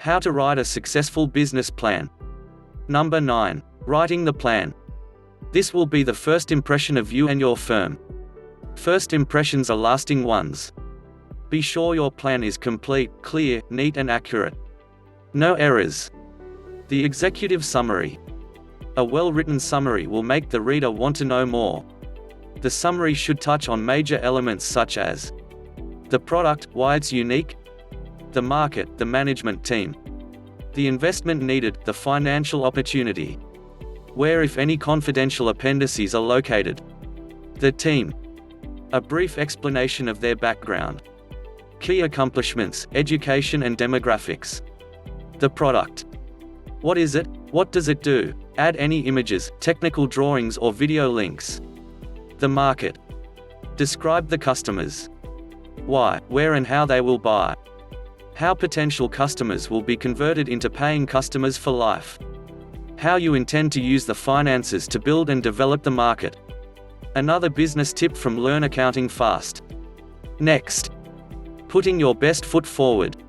How to write a successful business plan. Number 9. Writing the plan. This will be the first impression of you and your firm. First impressions are lasting ones. Be sure your plan is complete, clear, neat and accurate. No errors. The executive summary. A well-written summary will make the reader want to know more. The summary should touch on major elements such as the product, why it's unique, the market, the management team, the investment needed, the financial opportunity, where if any confidential appendices are located, the team, a brief explanation of their background, key accomplishments, education and demographics, the product. What is it? What does it do? Add any images, technical drawings or video links. The market. Describe the customers. Why, where and how they will buy. How potential customers will be converted into paying customers for life. How you intend to use the finances to build and develop the market. Another business tip from Learn Accounting Fast. Next. Putting your best foot forward.